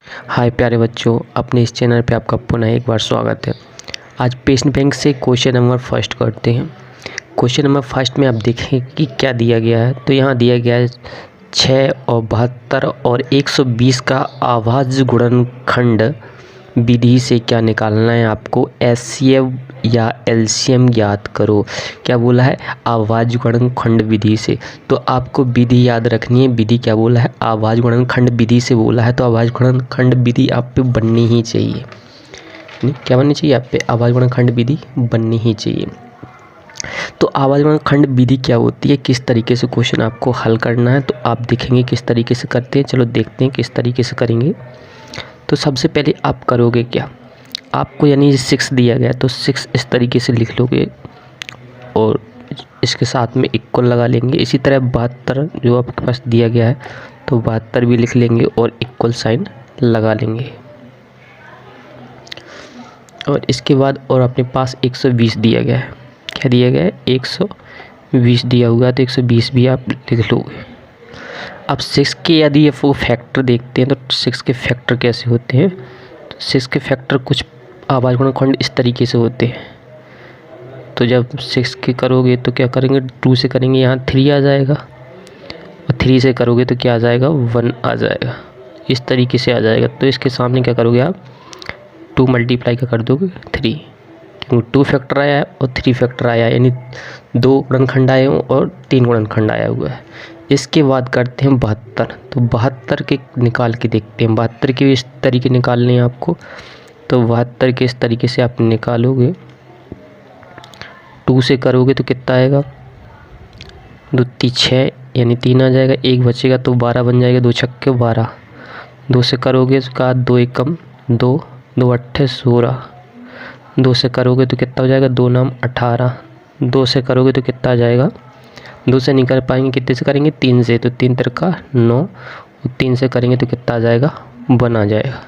हाय प्यारे बच्चों, अपने इस चैनल पे आपका पुनः एक बार स्वागत है। आज प्रश्न बैंक से क्वेश्चन नंबर फर्स्ट करते हैं। क्वेश्चन नंबर फर्स्ट में आप देखें कि क्या दिया गया है। तो यहाँ दिया गया है 6 और 72 और 120 का अभाज्य गुणनखंड विधि से क्या निकालना है आपको। एचसीएफ या एलसीएम ज्ञात करो। क्या बोला है? अभाज्य गुणनखंड विधि से। तो आपको विधि याद रखनी है। विधि क्या बोला है? अभाज्य गुणनखंड विधि से बोला है। तो अभाज्य गुणनखंड विधि आप पे बननी ही चाहिए। क्या बननी चाहिए आप पे? अभाज्य गुणनखंड विधि बननी ही चाहिए। तो अभाज्य गुणनखंड विधि क्या होती है, किस तरीके से क्वेश्चन आपको हल करना है, तो आप देखेंगे किस तरीके से करते हैं। चलो देखते हैं किस तरीके से करेंगे। तो सबसे पहले आप करोगे क्या, आपको यानी 6 दिया गया है तो 6 इस तरीके से लिख लोगे और इसके साथ में इक्वल लगा लेंगे। इसी तरह 72 जो आपके पास दिया गया है तो 72 भी लिख लेंगे और इक्वल साइन लगा लेंगे। और इसके बाद और अपने पास 120 दिया गया है। क्या दिया गया है? 120 दिया हुआ है तो 120 भी आप लिख लोगे। अब 6 के यदि वो फैक्टर देखते हैं तो 6 के फैक्टर कैसे होते हैं। तो 6 के फैक्टर कुछ अभाज्य गुणनखंड इस तरीके से होते हैं। तो जब 6 के करोगे तो क्या करेंगे, 2 से करेंगे यहाँ 3 आ जाएगा और 3 से करोगे तो क्या आ जाएगा, 1 आ जाएगा। इस तरीके से आ जाएगा। तो इसके सामने क्या करोगे आप, 2 मल्टीप्लाई का कर दोगे 3, क्योंकि 2 फैक्टर आया है और 3 फैक्टर आया है, यानी 2 गुणनखंड आए हैं और 3 गुणनखंड आया हुआ है। इसके बाद करते हैं 72। तो 72 के निकाल के देखते हैं। 72 के इस तरीके निकालने हैं आपको। तो 72 के इस तरीके से आप निकालोगे। 2 से करोगे तो कितना आएगा, 2 3 6 यानी 3 आ जाएगा। 1 बचेगा तो 12 बन जाएगा। 2 छक्के 12। 2 से करोगे इसका 2 एकम 2, 2 अट्ठे 16। 2 से करोगे तो कितना हो जाएगा, 2 नाम 18। 2 से करोगे तो कितना आ जाएगा, 2 से नहीं कर पाएंगे, कितने से करेंगे, 3 से। तो 3 तिरका 9 और 3 से करेंगे तो कितना आ जाएगा, 1 आ जाएगा।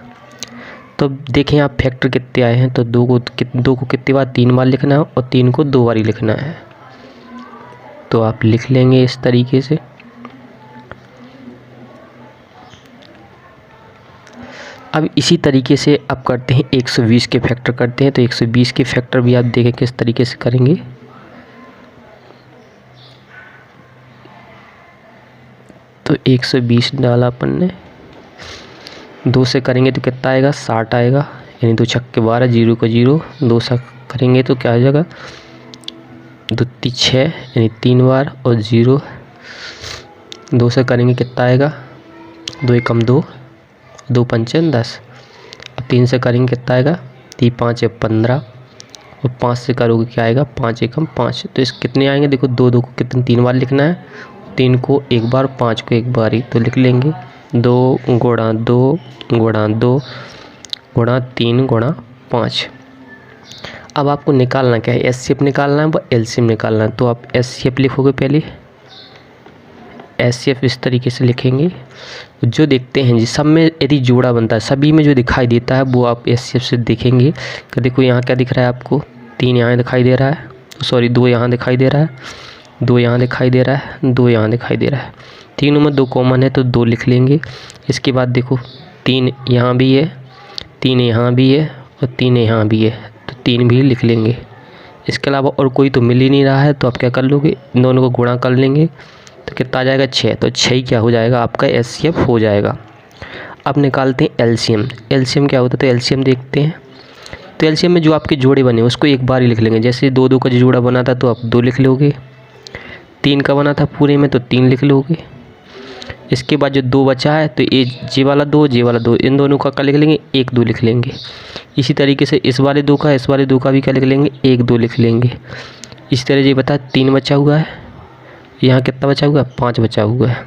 तो देखें आप फैक्टर कितने आए हैं। तो 2 को कितनी बार, 3 बार लिखना है और 3 को 2 बार ही लिखना है। तो आप लिख लेंगे इस तरीके से। अब इसी तरीके से आप करते हैं 120 के फैक्टर करते हैं। तो 120 के फैक्टर भी आप देखें किस तरीके से करेंगे। तो 120 डाला अपन ने, 2 से करेंगे तो कितना आएगा, 60 आएगा, यानी 2 छक्के 12, 0 का 0। 2 से करेंगे तो क्या आ जाएगा, 2 3 6 यानी 3 बार और 0। 2 से करेंगे कितना आएगा, 2 एकम 2, 2 पंचे 10। अब 3 से करेंगे कितना आएगा, 3 5 15 और 5 से करोगे क्या आएगा, 5 एकम 5। तो इस कितने आएंगे, देखो 2 को कितने 3 बार लिखना है, 3 को 1 बार, 5 को 1 बार ही। तो लिख लेंगे 2 गुणा 2 गुणा 2 गुणा 3 गुणा 5। अब आपको निकालना क्या है, एचसीएफ निकालना है व एलसीएम निकालना है। तो आप एचसीएफ लिखोगे पहले। एचसीएफ इस तरीके से लिखेंगे। जो देखते हैं जी, सब में यदि जोड़ा बनता है, सभी में जो दिखाई देता है वो आप एचसीएफ से देखेंगे। कि देखो यहाँ क्या दिख रहा है आपको, 3 यहाँ दिखाई दे रहा है, सॉरी 2 यहाँ दिखाई दे रहा है, 2 यहाँ दिखाई दे रहा है, 2 यहाँ दिखाई दे रहा है। तीनों में 2 कॉमन है तो 2 लिख लेंगे। इसके बाद देखो 3 यहाँ भी है, 3 यहाँ भी है और 3 यहाँ भी है, तो 3 भी लिख लेंगे। इसके अलावा और कोई तो मिल ही नहीं रहा है, तो आप क्या कर लोगे, इन दोनों को गुणा कर लेंगे तो कितना आ जाएगा, 6। तो 6 क्या हो जाएगा, आपका एचसीएफ हो जाएगा। अब निकालते हैं एलसीएम। एलसीएम क्या होता है, तो एलसीएम देखते हैं। तो एलसीएम में जो आपके जोड़े बने उसको एक बार ही लिख लेंगे। जैसे 2 का जो जोड़ा बना था तो आप 2 लिख लोगे, 3 का बना था पूरे में तो 3 लिख लोगे। इसके बाद जो 2 बचा है तो ये वाला 2, ये वाला 2, इन दोनों का क्या लिख लेंगे, 1 2 लिख लेंगे। इसी तरीके से इस वाले 2 का, इस वाले 2 का भी क्या लिख लेंगे, 1 2 लिख लेंगे। इस तरह ये बता 3 बचा हुआ है, यहाँ कितना बचा हुआ है, 5 बचा हुआ है।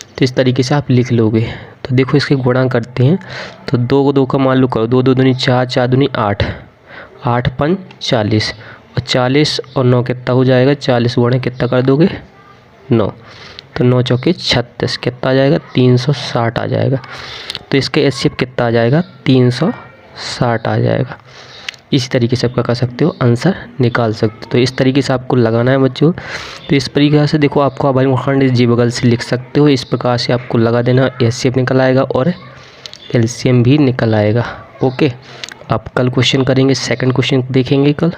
तो इस तरीके से आप लिख लोगे। तो देखो इसके गुणा करते हैं। तो 2 को 2 का मान लो करो, 2 2 दूनी 4, 4 दूनी 8, 8 5 40 और 40 और 9 कितना हो जाएगा, 40 गुणे कितना कर दोगे, 9। तो 9 चौके 36, कितना आ जाएगा, 360 आ जाएगा। तो इसके एचसीएफ कितना आ जाएगा, 360 आ जाएगा। इसी तरीके से आप क्या कर सकते हो, आंसर निकाल सकते हो। तो इस तरीके से आपको लगाना है बच्चों। तो इस प्रकार से देखो आपको अभाज्य गुणनखंड जी बगल से लिख सकते हो। इस प्रकार से आपको लगा देना, एचसीएफ निकल आएगा और एलसीएम भी निकल आएगा। ओके, अब कल क्वेश्चन करेंगे, सेकंड क्वेश्चन देखेंगे कल।